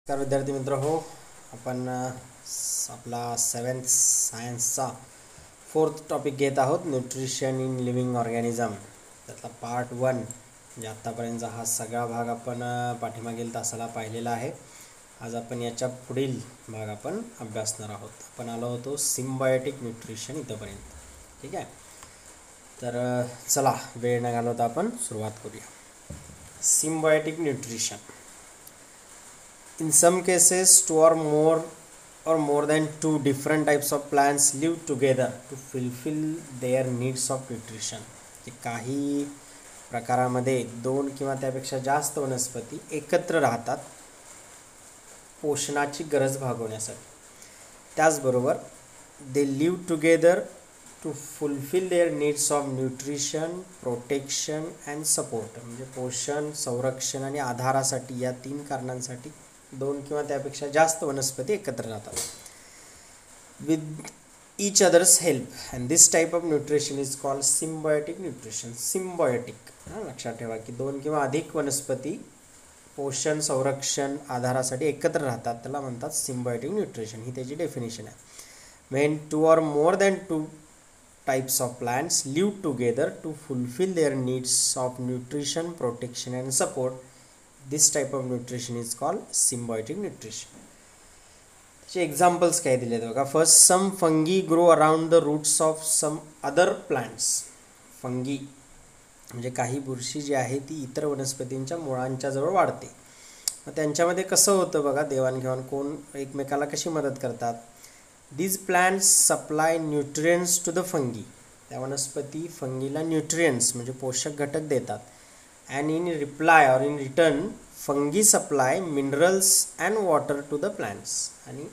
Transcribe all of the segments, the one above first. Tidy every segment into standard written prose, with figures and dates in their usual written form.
नमस्कार विद्यार्थी मित्र हो. आपण आपला 7th सायन्सचा 4th टॉपिक घेत आहोत, न्यूट्रिशन इन लिव्हिंग ऑर्गॅनिझम. त्यातला पार्ट 1 म्हणजे आत्तापर्यंतचा हा सगळा भाग आपण पाठीमागील तासाला पाहिलेला आहे. आज आपण याच्या पुढील भाग आपण अभ्यासणार आहोत. आपण आलो होतो सिम्बायोटिक न्यूट्रिशन इथंपर्यंत. ठीक आहे, तर चला वेळ न घालवता आपण सुरुवात करूया. Symbiotic nutrition. In some cases, two or more than two different types of plants live together to fulfill their needs of nutrition. काही प्रकारामध्ये दोन किंवा त्यापेक्षा जास्त वनस्पती एकत्र राहतात पोषणाची गरज भागवण्यासाठी. त्याचबरोबर they live together to fulfill their needs of nutrition, protection and support. म्हणजे पोषण, संरक्षण आणि आधारासाठी या तीन कारणांसाठी दोन किंवा त्यापेक्षा जास्त वनस्पती एकत्र राहतात with each other's help, and this type of nutrition is called symbiotic nutrition. Symbiotic, लक्षात ठेवा की दोन किंवा अधिक वनस्पती पोषण, संरक्षण, आधारासाठी एकत्र राहतात, त्याला म्हणतात सिम्बायोटिक न्यूट्रिशन. ही त्याची डेफिनेशन आहे. when two or more than two types of plants live together to fulfill their needs of nutrition, protection and support, this type of nutrition is called symbiotic nutrition. त्याचे examples काय दिले आहेत बघा. First, some fungi grow around the roots of some other plants. Fungi म्हणजे काही बुरशी जी आहे ती इतर वनस्पतींच्या मुळांच्या जवळ वाढते. मग त्यांच्यामध्ये कसं होतं बघा, देवाणघेवाण, कोण एकमेकाला कशी मदत करतात. These plants supply nutrients to the fungi. त्या वनस्पती फंगीला न्यूट्रिएंट्स म्हणजे पोषक घटक देतात. and in reply or in return fungi supply minerals and water to the plants. आणि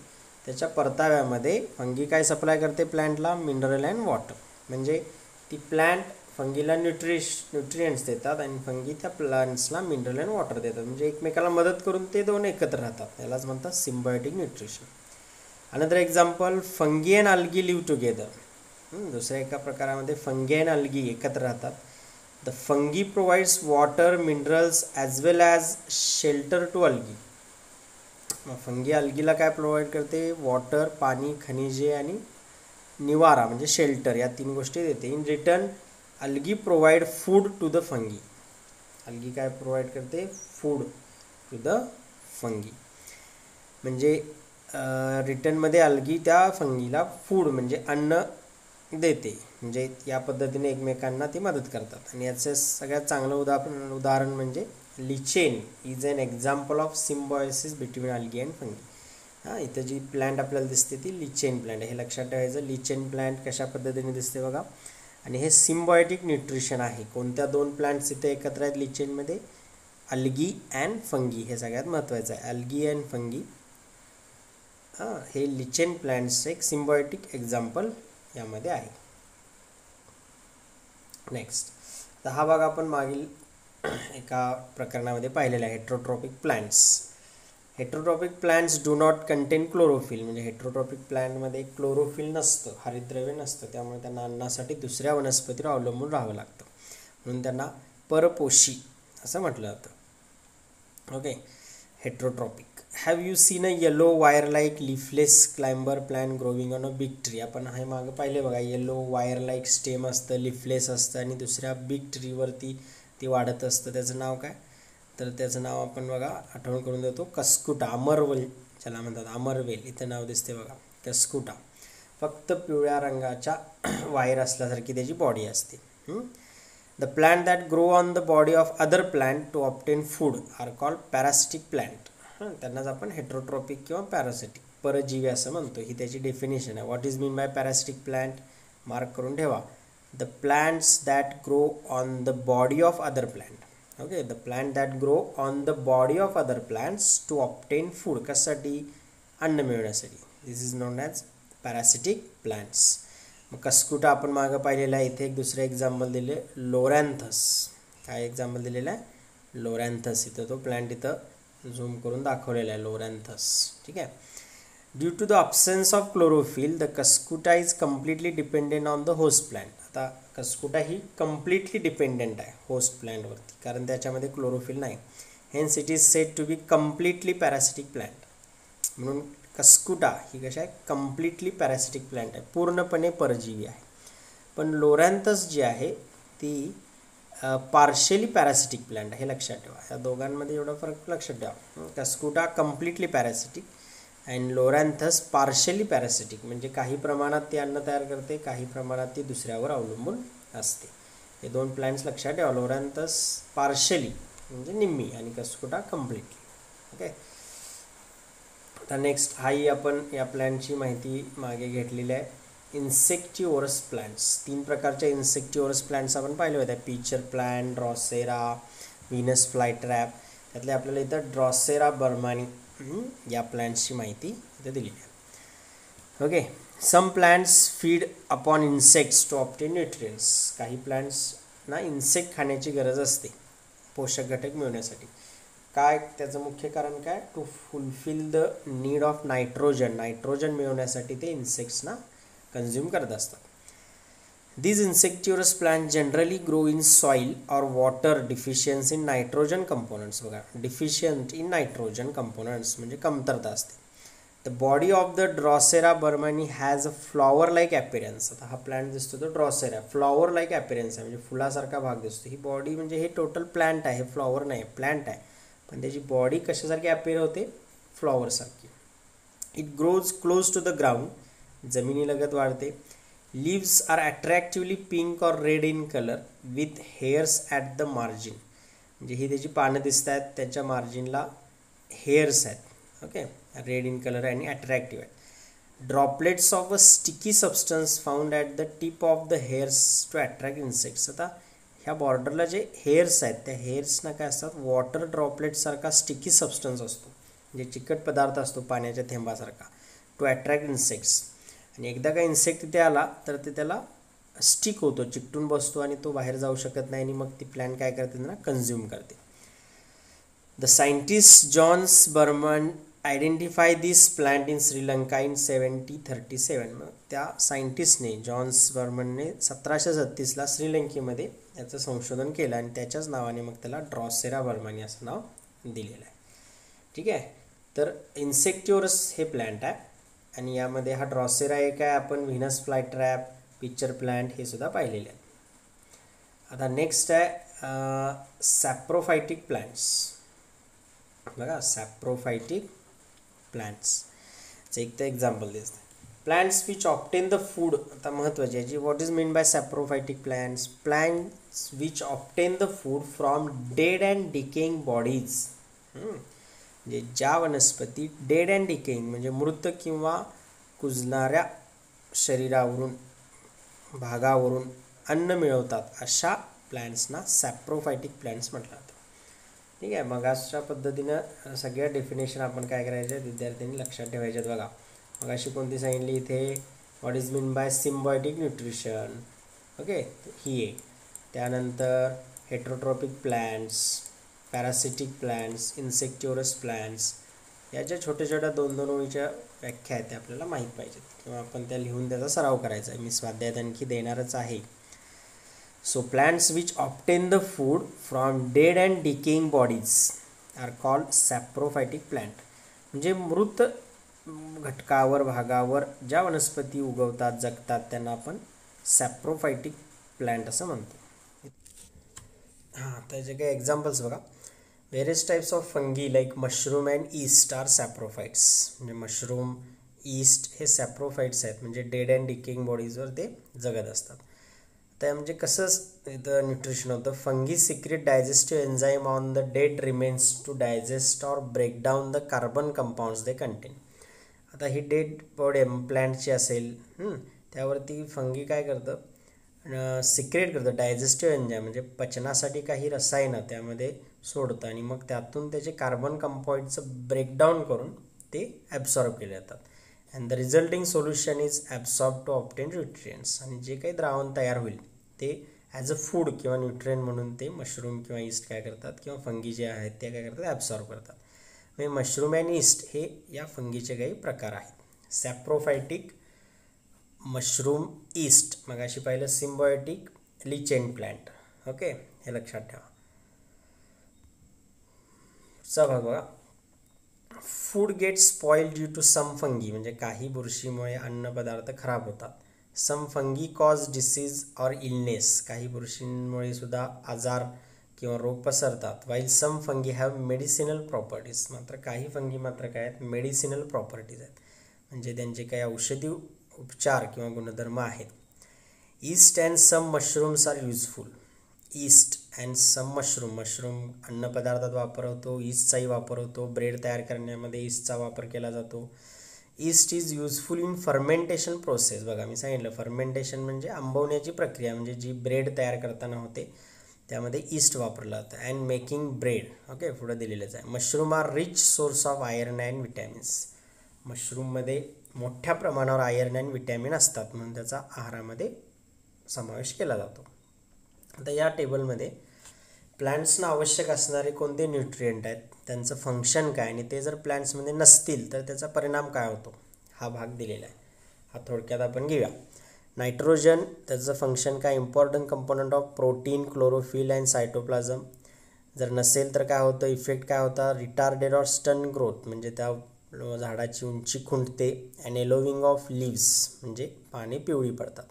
त्याच्या परताव्यामध्ये फंगी काय सप्लाय करते प्लॅन्टला, मिनरल अँड वॉटर. म्हणजे ती प्लॅन्ट फंगीला न्यूट्रिएंट्स देतात आणि फंगी त्या प्लांट्सला मिनरल अँड वॉटर देतात. म्हणजे एकमेकाला मदत करून ते दोन एकत्र राहतात. यालाच म्हणतात symbiotic nutrition. Another example, fungi and algae live together. दुसऱ्या एका प्रकारामध्ये फंगी अँड अल्गी एकत्र राहतात. The fungi provides water, minerals as well as shelter to algae. Fungi अल्गीला काय प्रोव्हाइड करते, वॉटर, पाणी, खनिजे आणि निवारा म्हणजे शेल्टर, या तीन गोष्टी देते. In return algae provide food to the fungi. Algae काय प्रोव्हाइड करते, फूड टू द फंगी. म्हणजे रिटर्नमध्ये अल्गी त्या फंगीला फूड म्हणजे अन्न देते. म्हणजे या पद्धतीने एकमेकांना ती मदत करतात. आणि याचं सगळ्यात चांगलं उदाहरण म्हणजे lichen is an example of symbiosis between algae and fungi. इथं जी प्लॅन्ट आपल्याला दिसते ती लिचेन प्लॅन्ट. हे लक्षात ठेवायचं, लिचेन प्लॅन्ट कशा पद्धतीने दिसते बघा. आणि हे सिम्बायोटिक न्यूट्रिशन आहे. कोणत्या दोन प्लॅन्ट्स इथे एकत्र आहेत लिचेनमध्ये, अल्गी अँड फंगी. हे सगळ्यात महत्त्वाचं आहे, अल्गी अँड फंगी. हे लिचेन प्लॅन्ट्सचं एक सिम्बायोटिक एक्झाम्पल यामध्ये आहे. नेक्स्ट, तर हा भाग आपण मागील एका प्रकरणामध्ये पाहिलेला आहे, heterotrophic plants. Heterotrophic plants do not content chlorophyll. म्हणजे हेट्रोट्रॉपिक प्लांटमध्ये क्लोरोफिल नसतं, हरितद्रव्य नसतं, त्यामुळे त्यांना अन्नासाठी दुसऱ्या वनस्पतीवर अवलंबून राहावं लागतं. म्हणून त्यांना परपोषी असं म्हटलं जातं. Okay, heterotrophic. Have you seen a yellow wire like leafless climber plan growing on a big tree. आपण हे मागं पाहिले बघा, येलो वायर लाईक स्टेम असतं, लिफलेस असतं आणि दुसऱ्या बिग ट्रीवरती ते वाढत असतं. त्याचं नाव काय, तर त्याचं नाव आपण बघा आठवण करून देतो, कस्कुटा, अमरवेल ज्याला म्हणतात, अमरवेल. इथं नाव दिसते बघा, कस्कुटा. फक्त पिवळ्या रंगाच्या वायर असल्यासारखी त्याची बॉडी असते. The plant that grow on the body of other plant to obtain food are called parasitic plant. त्यांनाच आपण हेट्रोट्रॉपिक किंवा पॅरासिटिक, परजीवी असं म्हणतो. ही त्याची डेफिनेशन आहे. What is mean by parasitic plant, mark करून ठेवा. The plants that grow on the body of other plant. Okay, the plant that grow on the body of other plants to obtain food. कशासाठी, अन्न मिळवण्यासाठी. This is known as parasitic plants. मग Cuscuta आपण मागं पाहिलेलं आहे. इथे एक दुसरं एक्झाम्पल दिले, लोरॅन्थस. काय एक्झाम्पल दिलेलं आहे, लोरॅन्थस. इथं तो प्लांट इथं झूम करून दाखवलेला आहे, लोरॅन्थस. ठीक आहे. Due to the absence of chlorophyll the Cuscuta is completely dependent on the host plant. आता कस्कुटा ही कम्प्लिटली डिपेंडेंट आहे होस्ट प्लांटवरती, कारण त्याच्यामध्ये क्लोरोफिल नाही. Hence it is said to be completely parasitic plant. म्हणून कस्कुटा ही कशी आहे, कम्प्लिटली पॅरासिटिक प्लांट आहे, पूर्णपणे परजीवी आहे. पण लोरॅन्थस जी आहे ती पार्शियली पॅरासिटिक प्लांट आहे, हे लक्षात ठेवा. या दोघांमध्ये एवढा फरक लक्षात ठेवा. Cuscuta completely parasitic and Loranthus partially parasitic, म्हणजे काही प्रमाणात ती अन्न तयार करते, काही प्रमाणात ती दुसऱ्यावर अवलंबून असते. हे दोन प्लांट्स लक्षात ठेवा. लोरॅन्थस पार्शियली म्हणजे निम्मी आणि कस्कुटा कम्प्लिटली. ओके. आता नेक्स्ट हाही आपण या प्लांटची माहिती मागे घेतलेली आहे. इन्सेक्टिव्हरस प्लांट्स, 3 प्रकारच्या इन्सेक्टिव्हरस प्लांट्स आपण पाहिले होते. Pitcher plant, Drosera, Venus flytrap. त्यातले आपल्याला इथं ड्रॉसेरा बर्मानी या प्लांट्सची माहिती इथे दिलेली आहे. Okay. Some plants feed upon insects to obtain nutrients. काही प्लांट्सना इन्सेक्ट खाण्याची गरज असते पोषक घटक मिळवण्यासाठी. काय त्याचं मुख्य कारण काय, to fulfil the need of nitrogen. Nitrogen मिळवण्यासाठी ते इन्सेक्ट्सना कंझ्युम करत असतात. These insectivorous plants generally grow in soil or water deficient in nitrogen components. बघा, deficient in nitrogen components म्हणजे कमतरता असते. The body of the Drosera burmani has a flower like appearance. आता हा प्लांट दिसतो तो ड्रॉसेरा, फ्लॉवर लाईक अपीअरन्स आहे, म्हणजे फुलासारखा भाग दिसतो. ही बॉडी म्हणजे हे टोटल प्लांट आहे, फ्लॉवर नाही, प्लांट आहे, पण त्याची बॉडी कशासारखी अपीअर होते, फ्लॉवरसारखी. It grows close to the ground, जमिनीलगत वाढते. Leaves are attractively pink or red in color with hairs at the margin. म्हणजे ही त्याची पानं दिसत आहेत, त्याच्या मार्जिनला हेअर्स आहेत. ओके. रेड इन कलर आणि अट्रॅक्टिव्ह आहेत. Droplets of a sticky substance found at the tip of the hairs to attract insects. आता ह्या बॉर्डरला जे हेअर्स आहेत त्या हेअर्सना काय असतात, वॉटर ड्रॉपलेटसारखा स्टिकी सबस्टन्स असतो, म्हणजे चिकट पदार्थ असतो पाण्याच्या थेंबासारखा, टू अट्रॅक्ट इन्सेक्ट्स. आणि एकदा का इन्सेक्ट तिथे आला तर ते त्याला स्टिक होतो, चिकटून बसतो आणि तो बाहेर जाऊ शकत नाही आणि मग ती प्लांट काय करते ना, कंझ्युम करते. The scientist Johns Burman identify this plant in Sri Lanka in 1737. मग त्या सायंटिस्टने, जॉन्स बर्मनने 1736ला श्रीलंकेमध्ये याचं संशोधन केलं आणि त्याच्याच नावाने मग त्याला ड्रॉसेरा बर्मानी असं नाव दिलेलं आहे. ठीक आहे. तर इन्सेक्टिव्हरस हे प्लांट आहे आणि यामध्ये हा ड्रॉसेरा एक आहे. आपण व्हीनस फ्लायट्रॅप, पिक्चर प्लांट हे सुद्धा पाहिलेले आहे. आता नेक्स्ट आहे सॅप्रोफायटिक प्लांट्स. बघा, सॅप्रोफायटिक प्लांट्सचं एक तर एक्झाम्पल दिसतं. Plants which obtain the food. आता महत्त्वाची आहे जी, what is mean by saprophytic plants. Plants which obtain the food from dead and decaying bodies. म्हणजे ज्या वनस्पती डेड अँड डिकेइंग म्हणजे मृत किंवा कुजणाऱ्या शरीरावरून, भागावरून अन्न मिळवतात, अशा प्लांट्सना सॅप्रोफायटिक प्लांट्स म्हटलं जातं. ठीक आहे. मग अशा पद्धतीनं सगळ्या डेफिनेशन आपण काय करायचे विद्यार्थ्यांनी लक्षात ठेवायच्यात. बघा, मग अशी कोणती सांगितली इथे, what is mean by symbiotic nutrition. Okay, ही एक. त्यानंतर heterotrophic plants, parasitic plants, insectivorous plants, या ज्या छोट्या छोट्या 2-2 ओळीच्या व्याख्या आहेत त्या आपल्याला माहीत पाहिजेत किंवा आपण त्या लिहून त्याचा सराव करायचा आहे. मी स्वाध्यायात आणखी देणारच आहे. So plants which obtain the food from dead and decaying bodies are called saprophytic plant. म्हणजे मृत घटकावर, भागावर ज्या वनस्पती उगवतात, जगतात, त्यांना आपण सॅप्रोफायटिक प्लांट असं म्हणतो. हां, त्याचे काही एक्झाम्पल्स बघा. Various types of fungi like mushroom and yeast are saprophytes. म्हणजे मशरूम, ईस्ट हे सॅप्रोफाइट्स आहेत, म्हणजे डेड अँड डिकेइंग बॉडीजवर ते जगत असतात. तर म्हणजे कसं इथं न्यूट्रिशन होतं. Fungi secrete digestive enzyme on the dead remains to digest or break down the carbon compounds they contain. आता ही डेड बॉडी प्लांटची असेल, त्यावरती फंगी काय करतं, सिक्रेट करतं डायजेस्टिव्ह एन्झाईम, म्हणजे पचनासाठी काही रसायनं त्यामध्ये सोडतं आणि मग त्यातून त्याचे कार्बन कंपाऊंडचं ब्रेकडाऊन करून ते ॲब्सॉर्ब केले जातात. And the resulting solution is absorb to obtain nutrients. आणि जे काही द्रावण तयार होईल ते ॲज अ फूड किंवा न्यूट्रियन म्हणून ते मशरूम किंवा ईस्ट काय करतात, किंवा फंगी जे आहेत ते काय करतात, ॲब्सॉर्ब करतात. म्हणजे मशरूम अँड ईस्ट हे या फंगीचे काही प्रकार आहेत. सॅप्रोफायटिक, मशरूम, ईस्ट. मग अशी पाहिलं सिम्बायोटिक, लिचेन प्लांट. ओके, हे लक्षात ठेवा. चा भाग बघा, food get spoiled due to some fungi, म्हणजे काही बुरशीमुळे अन्न पदार्थ खराब होतात. Some fungi cause disease or illness, काही बुरशींमुळे सुद्धा आजार किंवा रोग पसरतात. While some fungi have medicinal properties, मात्र काही फंगी मात्र काय आहेत, मेडिसिनल प्रॉपर्टीज आहेत, म्हणजे त्यांचे काही औषधी उपचार किंवा गुणधर्म आहेत. Yeast and some mushrooms are useful, yeast and some mushroom अन्नपदार्थात वापर होतो, ईस्टचाही वापर होतो, ब्रेड तयार करण्यामध्ये ईस्टचा वापर केला जातो. East is useful in fermentation process, बघा मी सांगितलं फर्मेंटेशन म्हणजे आंबवण्याची प्रक्रिया, म्हणजे जी ब्रेड तयार करताना होते त्यामध्ये ईस्ट वापरलं जातं. अँड मेकिंग ब्रेड, ओके पुढं दिलेलंच आहे. Mushroom are rich source of iron and vitamins, मशरूममध्ये मोठ्या प्रमाणावर आयर्न अँड विटॅमिन असतात म्हणून त्याचा आहारामध्ये समावेश केला जातो. आता या टेबलमध्ये प्लांट्सना आवश्यक असणारे कोणते न्यूट्रिएंट आहेत, त्यांचं फंक्शन काय, आणि ते जर प्लांट्समध्ये नसतील तर त्याचा परिणाम काय होतो, हा भाग दिलेला आहे. हा थोडक्यात आपण घेऊया. नायट्रोजन, त्याचं फंक्शन काय, important component of protein, chlorophyll and cytoplasm. जर नसेल तर काय होतं, इफेक्ट काय होता, रिटार्डेड ऑर स्टन ग्रोथ, म्हणजे त्या झाडाची उंची खुंटते. अँड येलोविंग ऑफ लिव्स, म्हणजे पाने पिवळी पडतात.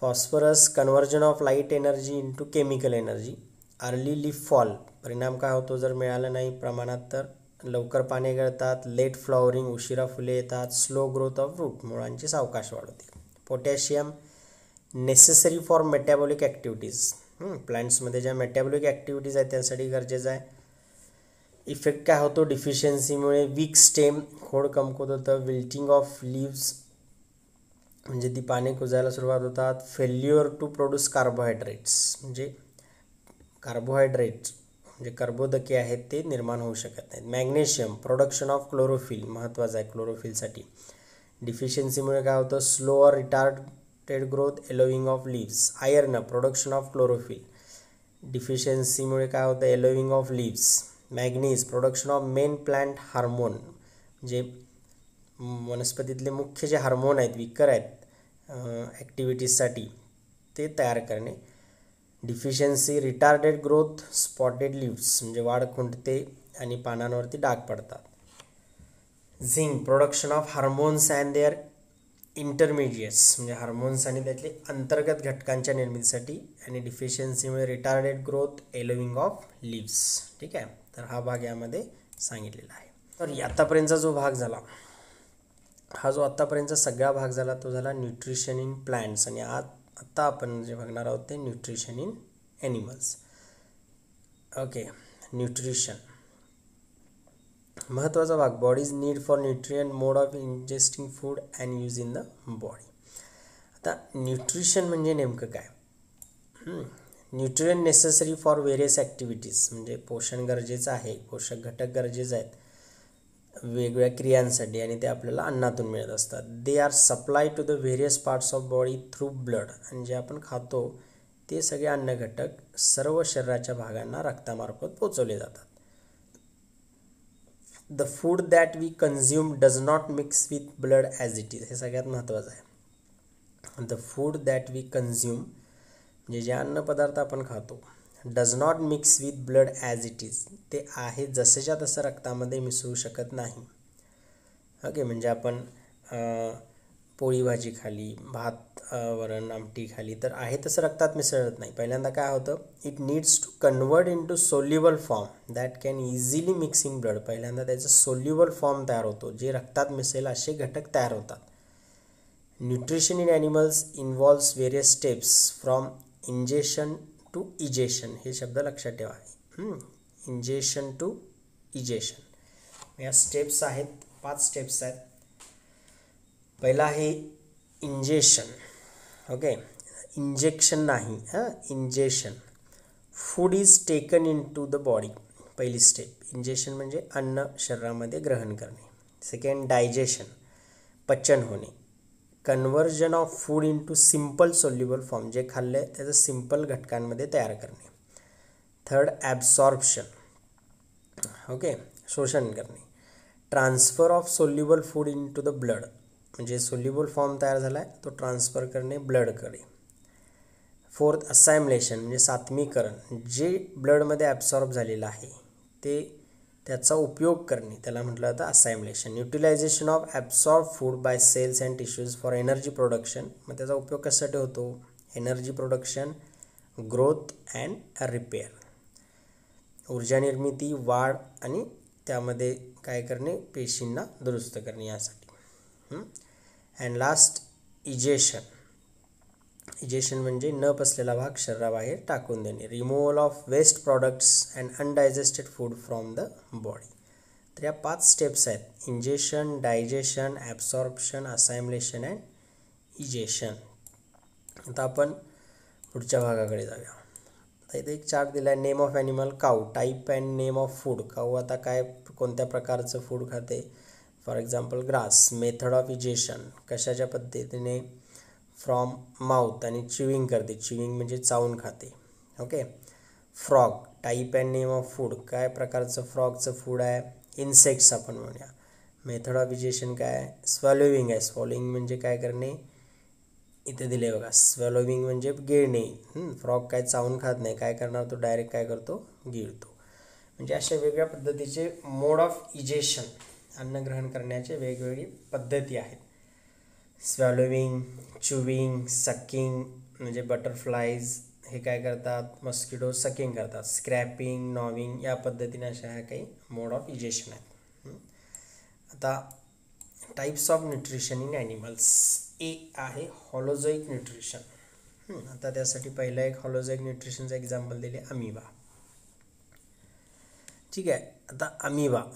Phosphorus, conversion of light energy into chemical energy. Early leaf fall, परिणाम काय होतो, जर मिळालं नाही प्रमाणात तर लवकर पाने गळतात. लेट फ्लॉवरिंग, उशिरा फुले येतात. स्लो ग्रोथ ऑफ रूट, मुळांची सावकाश वाढ होते. पोटॅशियम, नेसेसरी फॉर मेटॅबॉलिक ॲक्टिव्हिटीज, प्लांट्समध्ये ज्या मेटॅबॉलिक ॲक्टिव्हिटीज आहेत त्यासाठी गरजेचं आहे. इफेक्ट काय होतो, डिफिशियन्सीमुळे वीक स्टेम, खोड कमकुवत होतं. विल्टिंग ऑफ लिव्स, म्हणजे ती पाने कुजायला सुरुवात होतात. फेल्युअर टू प्रोड्यूस कार्बोहायड्रेट्स, म्हणजे कार्बोहायड्रेट्स म्हणजे कर्बोदके आहेत ते निर्माण होऊ शकत नाहीत. मॅग्नेशियम, प्रोडक्शन ऑफ क्लोरोफिल, महत्त्वाचं आहे क्लोरोफिलसाठी. डिफिशियन्सीमुळे काय होतं, slow or retarded growth, yellowing of leaves. Iron, production of chlorophyll, डिफिशियन्सीमुळे काय होतं, yellowing of leaves. Manganese, production of main plant hormone, म्हणजे वनस्पतीतले मुख्य जे हार्मोन आहेत, विकर आहेत ॲक्टिव्हिटीजसाठी, ते तयार करणे. Deficiency, retarded growth, spotted leaves, म्हणजे वाढ खुंटते आणि पानांवरती डाग पडतात. Zinc, production of hormones and their intermediates, म्हणजे हार्मोन्स आणि त्यातले अंतर्गत घटकांच्या निर्मितीसाठी. आणि डिफिशियन्सीमुळे retarded growth, yellowing of leaves. ठीक आहे, तर हा भाग यामध्ये सांगितलेला आहे. तर आतापर्यंतचा जो भाग झाला, हा जो आत्तापर्यंतचा सगळा भाग झाला तो झाला न्यूट्रिशन इन प्लांट्स, आणि आत्ता आपण जे बघणार आहोत ते nutrition in animals. Okay, nutrition महत्त्वाचा भाग, bodies need for nutrient, mode of ingesting food and use in the body. आता न्यूट्रिशन म्हणजे नेमकं काय, nutrient necessary for various activities, म्हणजे पोषण गरजेचं आहे, पोषक घटक गरजेचे आहेत वेगवेगळ्या क्रियांसाठी, आणि ते आपल्याला अन्नातून मिळत असतात. They are supply to the various parts of body through blood, आणि जे आपण खातो ते सगळे अन्न घटक सर्व शरीराच्या भागांना रक्तामार्फत पोचवले जातात. The food that we consume does not mix with blood as it is, हे सगळ्यात महत्त्वाचं आहे. The food that we consume, म्हणजे जे अन्नपदार्थ आपण खातो, does not mix with blood as it is, ते आहे जसेच्या तसं रक्तामध्ये मिसळू शकत नाही. ओके, म्हणजे आपण पोळी भाजी खाली, भात वरण आमटी खाली, तर आहे तसं रक्तात मिसळत नाही. पहिल्यांदा काय होतं, it needs to convert into soluble form that can easily mix in blood, पहिल्यांदा त्याचं सोल्युबल फॉर्म तयार होतो, जे रक्तात मिसळेल असे घटक तयार होतात. Nutrition in animals involves various steps from ingestion to egestion, हे शब्द लक्षात ठेवा. इंजेशन टू इजेशन या स्टेप्स आहेत, 5 स्टेप्स आहेत. पहिला आहे इंजेशन. ओके, इंजेक्शन नाही, ingestion. Food is taken in to the body, पहिली स्टेप. इंजेक्शन म्हणजे अन्न शरीरामध्ये ग्रहण करणे. सेकंड, डायजेशन, पचन होणे. Conversion of food into simple soluble form, जे खाल्लं आहे त्याचं सिम्पल घटकांमध्ये तयार करणे. थर्ड, ॲब्सॉर्प्शन, ओके, शोषण करणे. Transfer of soluble food in to the blood, म्हणजे सोल्युबल फॉर्म तयार झाला आहे तो ट्रान्सफर करणे ब्लडकडे. फोर्थ, असायम्युलेशन, म्हणजे सात्मीकरण, जे ब्लडमध्ये ॲब्सॉर्ब झालेलं आहे ते त्याचा उपयोग करणे त्याला म्हटलं जातं assimilation. Utilization of absorb food by cells and tissues for energy production. मग त्याचा उपयोग कशासाठी होतो? Energy production, growth and repair, ऊर्जा निर्मिती, वाढ आणि त्यामध्ये काय करणे, पेशींना दुरुस्त करणे यासाठी. And last egestion. इजेशन म्हणजे न पचलेला भाग शरीराबाहेर टाकून देणे. Removal of waste products and undigested food from the body. तर या 5 स्टेप्स आहेत: ingestion, digestion, absorption, assimilation and egestion. आता आपण पुढच्या भागाकडे जाऊया. आता इथे एक चार्ट दिला आहे. Name of animal cow, type and name of food. Cow आता काय कोणत्या प्रकारचं फूड खाते? For example grass. Method of egestion, कशाच्या पद्धतीने? फ्रॉम माउथ आणि चिविंग करते. चिविंग म्हणजे चावून खाते. Okay. Frog, type and name of food, काय प्रकारचं फ्रॉगचं फूड आहे? इन्सेक्ट्स आपण म्हणूया. मेथड ऑफ इजेशन काय आहे? स्वॅलोविंग आहे. स्वॅलोविंग म्हणजे काय करणे? इथे दिले बघा, स्वॅलोविंग म्हणजे गिळणे. फ्रॉग काय चावून खात नाही, काय करणार तो? डायरेक्ट काय करतो? गिळतो. म्हणजे अशा वेगळ्या पद्धतीचे मोड ऑफ इजेशन, अन्न ग्रहण करण्याचे वेगवेगळी पद्धती आहेत. स्वॅलोविंग, चुविंग, सकिंग म्हणजे बटरफ्लाईज हे काय करतात? मस्किटो सकिंग करतात. स्क्रॅपिंग, नॉविंग या पद्धतीने अशा ह्या काही मोड ऑफ इजेशन आहेत. आता types of nutrition in animals. A आहे हॉलोझोईक न्यूट्रिशन. आता त्यासाठी पहिलं एक हॉलोझोईक न्यूट्रिशनचं एक्झाम्पल दिले, अमिबा. ठीक आहे. आता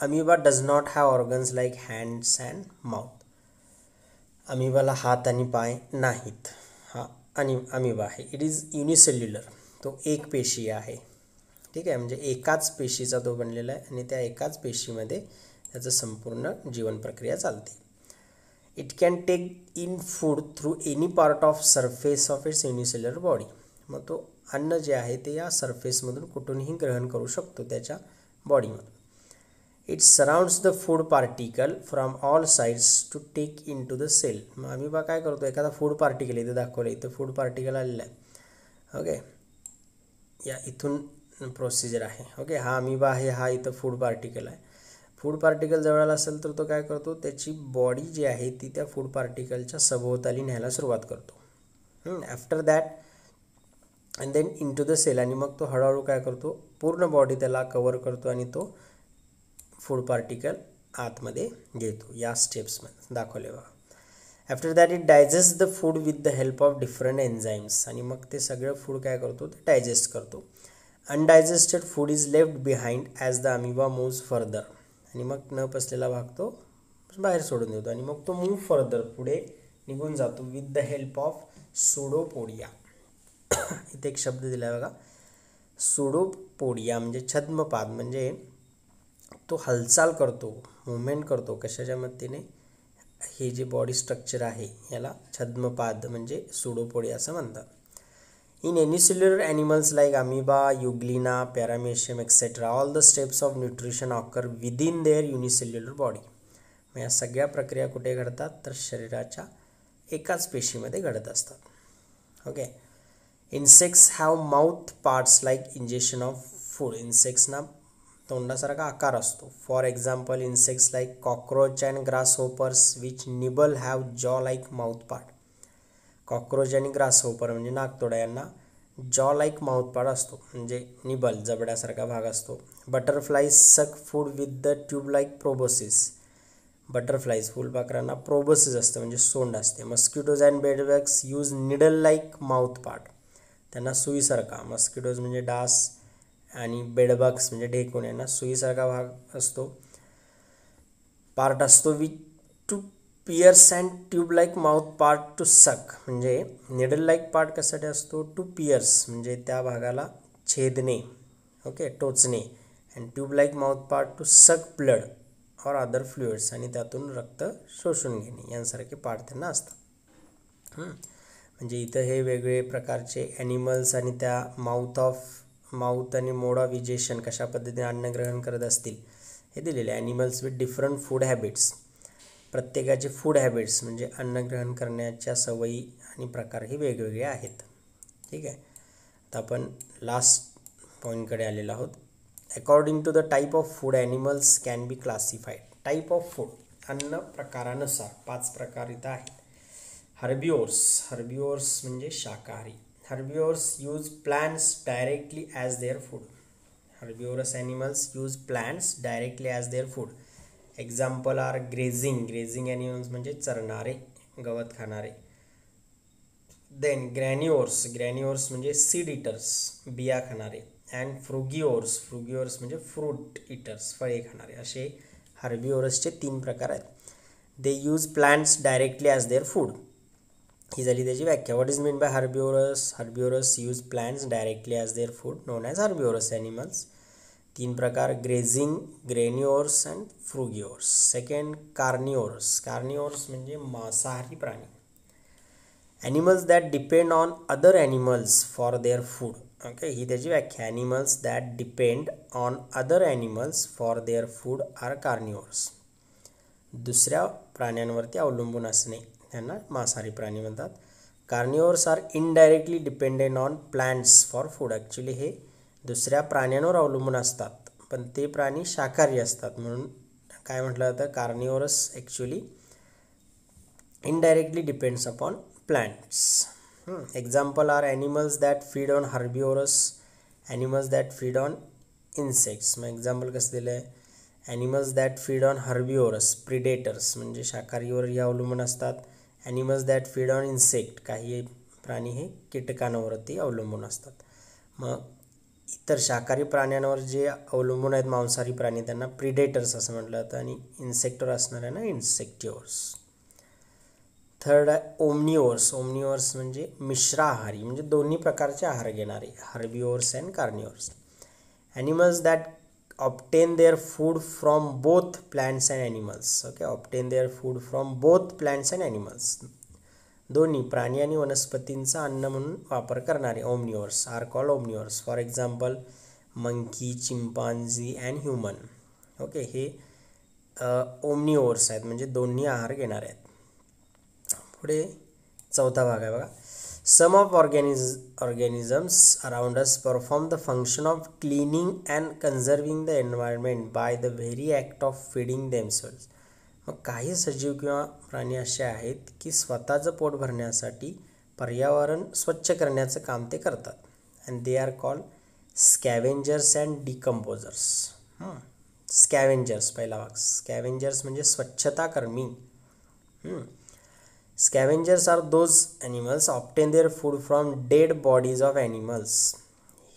amoeba does not have organs like hands and mouth. अमिबाला हात आणि पाय नाहीत. हा अमिबा आहे. इट इज युनिसेल्युलर, तो एक पेशी आहे. ठीक आहे, म्हणजे एकाच पेशीचा तो बनलेला आहे आणि त्या एकाच पेशीमध्ये त्याचं संपूर्ण जीवन प्रक्रिया चालते. It can take in food through any part of surface of its unicellular body. मग तो अन्न जे आहे ते या सरफेसमधून कुठूनही ग्रहण करू शकतो त्याच्या बॉडीमधून. It surrounds the food particle from all sides to take in to the cell. मग अमिबा काय करतो? एखादा फूड पार्टिकल इथे दाखवलं, इथं फूड पार्टिकल आलेला आहे. ओके, या इथून प्रोसिजर आहे. ओके, हा अमिबा आहे, हा इथं फूड पार्टिकल आहे. फूड पार्टिकल जवळ असेल तर तो काय करतो? त्याची बॉडी जी आहे ती त्या फूड पार्टिकलच्या सभोवताली न्यायला सुरुवात करतो. After that and then in to the cell. आणि मग तो हळूहळू काय करतो? पूर्ण बॉडी त्याला कवर करतो आणि तो फूड पार्टिकल आतमध्ये घेतो. या स्टेप्समध्ये दाखवले बघा. After that it digest the food with the help of different enzymes. आणि मग ते सगळं फूड काय करतो? ते डायजेस्ट करतो. Undigested food is left behind as the amoeba moves further. आणि मग न पचलेला भाग तो बाहेर सोडून देतो आणि मग तो मूव्ह फर्दर, पुढे निघून जातो with the help of pseudopodia. इथे एक शब्द दिला आहे बघा, सुडोपोडिया म्हणजे छद्मपाद. म्हणजे तो हालचाल करतो, मुवमेंट करतो. कशाच्या मदतीने? हे जे बॉडी स्ट्रक्चर आहे याला छद्मपाद म्हणजे सुडोपोडिया असं म्हणतात. In unicellular animals like amoeba, euglena, paramecium etcetera, all the steps of nutrition occur within their unicellular body. मग या सगळ्या प्रक्रिया कुठे घडतात? तर शरीराच्या एकाच पेशीमध्ये घडत असतात. Okay. Insects have mouth parts like injection of food. इन्सेक्ट्सना तोंडासारखा आकार असतो. For example insects like cockroach and grasshoppers which nibble have jaw like mouth part. Cockroach आणि ग्रासहोपर म्हणजे नाकतोडा यांना जॉ लाईक माउथ पार्ट असतो, म्हणजे निबल जबड्यासारखा भाग असतो. Butterflies suck food with the tube like proboscis. Butterflies फुलपाखरांना प्रोबोसिस असतं म्हणजे सोंड असते. Mosquitoes and bedbugs use needle like mouth part. त्यांना सुईसारखा, मस्किटोज म्हणजे डास आणि बेडबग्स म्हणजे ढेकूण, यांना सुईसारखा भाग असतो, पार्ट असतो. With to pierce and tube like mouth part to suck. म्हणजे निडल लाईक पार्ट कशासाठी असतो? टू पियर्स म्हणजे त्या भागाला छेदणे, ओके, टोचणे. And tube like mouth part to suck blood or other fluids, आणि त्यातून रक्त शोषून घेणे, यांसारखे पार्ट त्यांना असतात. म्हणजे इथं हे वेगवेगळे प्रकारचे ॲनिमल्स आणि त्या माउथ आणि मोड ऑफ इजेशन कशा पद्धतीने अन्न ग्रहण करत असतील हे दिलेले. Animals with different food habits. प्रत्येकाचे फूड हॅबिट्स म्हणजे अन्न ग्रहण करण्याच्या सवयी आणि प्रकार हे वेगवेगळे आहेत. ठीक आहे. आता आपण लास्ट पॉईंटकडे आलेलो आहोत. According to the type of food animals can be classified. Type of food, अन्न प्रकारानुसार 5 प्रकार इथं आहेत. हर्बिओर्स म्हणजे शाकाहारी. Herbivores use plants directly as their food. Herbivorous animals use plants directly as their food. Example are grazing animals म्हणजे चरणारे, गवत खाणारे. देन ग्रॅन्युओर्स म्हणजे सीड इटर्स, बिया खाणारे. अँड फ्रुगिओर्स म्हणजे फ्रूट इटर्स, फळे खाणारे. असे हर्बिओरसचे 3 प्रकार आहेत. They use plants directly as their food. ही झाली त्याची व्याख्या. What is mean by herbivorous use plants directly as their food, known as herbivorous animals. 3 प्रकार, grazing, granivores and frugivores. Second carnivores म्हणजे मांसाहारी प्राणी. Animals that depend on other animals for their food. Okay, ही त्याची व्याख्या. Animals that depend on other animals for their food are carnivores. दुसऱ्या प्राण्यांवरती अवलंबून असणे त्यांना मांसाहारी प्राणी म्हणतात. Carnivores are indirectly dependent on plants for food. Actually हे दुसऱ्या प्राण्यांवर अवलंबून असतात, पण ते प्राणी शाकाहारी असतात, म्हणून काय म्हटलं जातं, carnivorous actually indirectly depends upon plants. Example are animals that feed on herbivorous, animals that feed on insects. मग एक्झाम्पल कसं दिलं आहे, animals that feed on herbivorous, predators म्हणजे शाकाहारीवरही अवलंबून असतात. Animals that feed on insect, काही प्राणी हे कीटकांवरती अवलंबून असतात. मग इतर शाकाहारी प्राण्यांवर जे अवलंबून आहेत मांसाहारी प्राणी, त्यांना प्रिडेटर्स असं म्हटलं जातं, आणि इन्सेक्टवर असणाऱ्यांना इन्सेक्टिओर्स. थर्ड आहे ओमनिओर्स म्हणजे मिश्राहारी, म्हणजे दोन्ही प्रकारचे आहार घेणारे, herbivores and carnivores. Animals that obtain their food from both plants and animals. Okay, obtain their food from both plants and animals, दोन्ही प्राणी आणि वनस्पतींचा अन्न म्हणून वापर करणारे omnivores are called omnivores. For example monkey, chimpanzee and human. Okay, हे omnivores आहेत, म्हणजे दोन्ही आहार घेणारे आहेत. पुढे चौथा भाग आहे बघा. Some of organisms around us perform the function of cleaning and conserving the environment by the very act of feeding themselves. मग काही सजीव किंवा प्राणी असे आहेत की स्वतःचं पोट भरण्यासाठी पर्यावरण स्वच्छ करण्याचं काम ते करतात. And they are called scavengers and decomposers. Scavengers पहिला भाग. स्कॅव्हेंजर्स म्हणजे स्वच्छताकर्मी. Scavengers are those animals obtain their food from dead bodies of animals.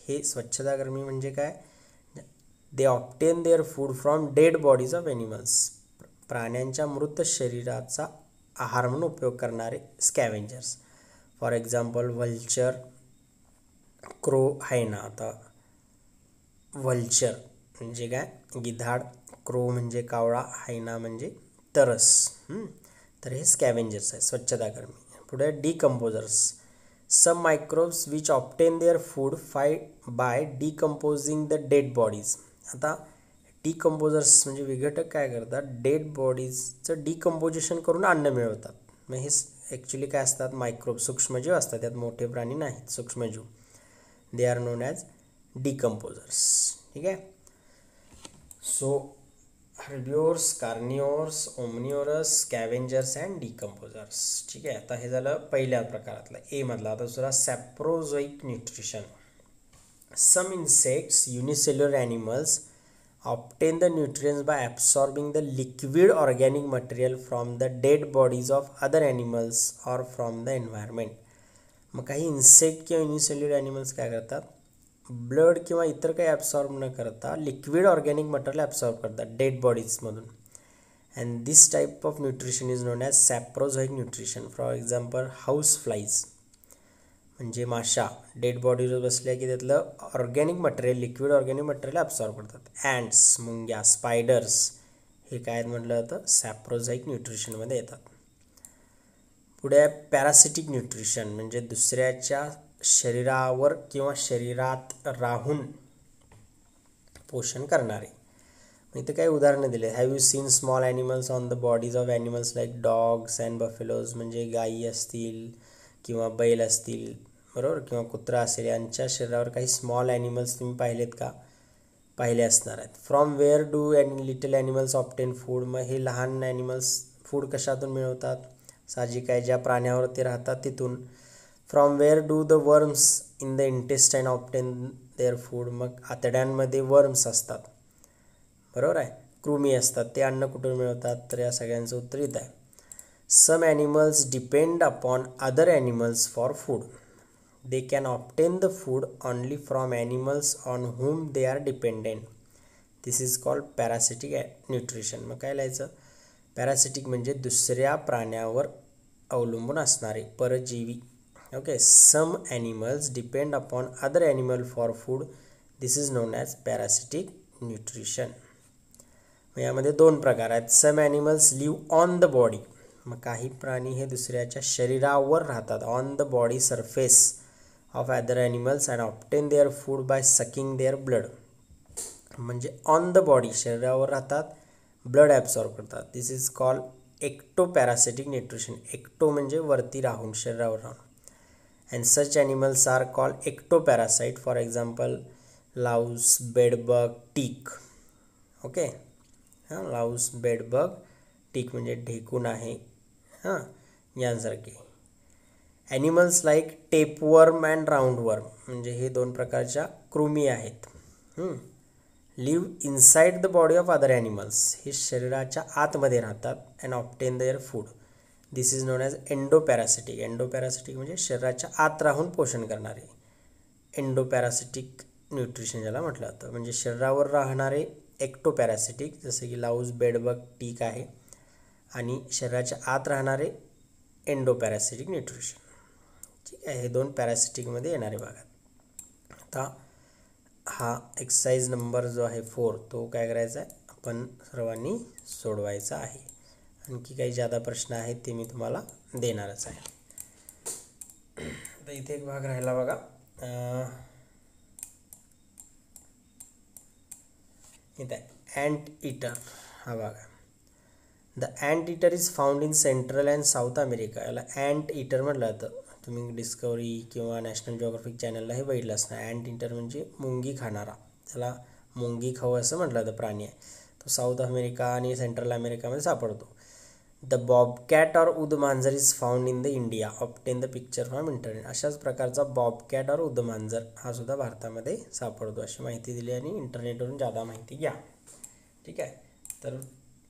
हे स्वच्छताकर्मी म्हणजे काय, they obtain their food from dead bodies of animals, प्राण्यांच्या मृत शरीराचा आहार म्हणून उपयोग करणारे scavengers. For example vulture, crow, hyena. आता व्हल्चर म्हणजे काय, गिधाड. क्रो म्हणजे कावळा, हायना म्हणजे तरस. तर हे स्कॅव्हेंजर्स आहे, स्वच्छताकर्मी. पुढे decomposers. Some microbes which obtain their food by decomposing the dead bodies. आता डिकम्पोजर्स म्हणजे विघटक काय करतात, डेड बॉडीजचं डिकम्पोजिशन करून अन्न मिळवतात. मग हे ॲक्च्युली काय असतात, मायक्रोब, सूक्ष्मजीव असतात, त्यात मोठे प्राणी नाहीत, सूक्ष्मजीव. They are known as decomposers. ठीक आहे. So herbivores, carnivores, omnivorous, scavengers and decomposers. ठीक आहे. आता हे झालं पहिल्या प्रकारातलं, ए मधला. आता दुसरा saprozoic nutrition. Some insects, unicellular animals obtain the nutrients by absorbing the liquid organic material from the dead bodies of other animals or from the environment. मग काही इन्सेक्ट किंवा युनिसेल्युलर ॲनिमल्स काय करतात, ब्लड किंवा इतर काही ॲब्सॉर्ब न करता लिक्विड ऑर्गॅनिक मटेरियल ॲब्सॉर्ब करतात डेड बॉडीजमधून. And this type of nutrition is known as saprozoic nutrition. For example house flies म्हणजे माशा डेड बॉडीवर बसल्या की त्यातलं organic material, liquid organic material absorb करतात. ॲन्ट्स, मुंग्या, स्पायडर्स हे काय म्हटलं जातं, सॅप्रोझोइक न्यूट्रिशनमध्ये येतात. पुढे आहे पॅरासिटिक न्यूट्रिशन म्हणजे दुसऱ्याच्या शरीरावर किंवा शरीरात राहून पोषण करणारे. इथे काही उदाहरणं दिले. Have you seen small animals on the bodies of animals like dogs and buffaloes. म्हणजे गायी असतील किंवा बैल असतील, बरोबर, किंवा कुत्रा असेल, यांच्या शरीरावर काही स्मॉल ॲनिमल्स तुम्ही पाहिलेत का, पाहिले असणार आहेत. From where do little animals obtain food, मग हे लहान ॲनिमल्स फूड कशातून मिळवतात, साहजिक आहे ज्या प्राण्यावर ते राहतात तिथून. From where do the worms in the intestine obtain their food, मग आतड्यांमध्ये वर्म्स असतात, बरोबर आहे, कृमी असतात, ते अन्न कुठून मिळवतात, तर या सगळ्यांचं उत्तर इथं आहे. Some animals depend upon other animals for food, they can obtain the food only from animals on whom they are dependent, this is called parasitic nutrition. मग काय लिहायचं, पॅरासिटिक म्हणजे दुसऱ्या प्राण्यावर अवलंबून असणारे, परजीवी. Okay, some animals depend upon other animal for food, this is known as parasitic nutrition. मग यामध्ये दोन प्रकार आहेत. Some animals live on the body, मग काही प्राणी हे दुसऱ्याच्या शरीरावर राहतात, on the body surface of other animals and obtain their food by sucking their blood, म्हणजे ऑन द बॉडी शरीरावर राहतात, ब्लड ॲब्सॉर्ब करतात, this is called ectoparasitic nutrition. Ecto म्हणजे वरती राहून, शरीरावर राहून. And such animals are called ectoparasite, for example louse, bedbug, tick. Okay, हां, लाऊस, बेडबग, टीक म्हणजे ढेकूण आहे, हां, यांसारखे. Animals like tapeworm and roundworm, म्हणजे हे दोन प्रकारच्या कृमी आहेत, live inside the body of other animals, हे शरीराच्या आतमध्ये राहतात, and obtain their food, this is known as endoparasitic. Endoparasitic म्हणजे शरीराच्या आत राहून पोषण करणारे, एंडोपॅरासिटिक न्यूट्रिशन ज्याला म्हटलं जातं. म्हणजे शरीरावर राहणारे एक्टोपॅरासिटिक, जसे की लाऊस, बेडबग, टीक आहे, आणि शरीराच्या आत राहणारे एंडोपॅरासिटिक न्यूट्रिशन. ठीक आहे, हे दोन पॅरासिटिकमध्ये येणारे भागात. आता हा एक्सरसाइज नंबर जो आहे 4 तो काय करायचा आहे, आपण सर्वांनी सोडवायचा आहे. आणखी काही जादा प्रश्न आहेत ते मी तुम्हाला देणारच आहे. तर इथे एक भाग राहिला बघा, इथे अँट ईटर हा भाग आहे. The ant eater is found in central and south America, याला अँट ईटर म्हटलं जातं. तुम्ही डिस्कवरी किंवा नॅशनल जिओग्राफिक चॅनलला हे बघितलं असणार. अँट ईटर म्हणजे मुंगी खाणारा, त्याला मुंगी खाऊ असं म्हटलं जातं, प्राणी आहे तो. साऊथ अमेरिका आणि सेंट्रल अमेरिकामध्ये सापडतो. द बॉबकॅट और उद मांजर is found in the India, obtain the picture from internet. अशाच प्रकारचा बॉबकॅट और उद मांजर हा सुद्धा भारतामध्ये सापडतो, अशी माहिती दिली, आणि इंटरनेटवरून जादा माहिती घ्या. ठीक आहे, तर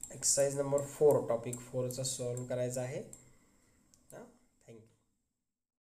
एक्सरसाइज नंबर 4 टॉपिक 4चा सॉल्व करायचा आहे.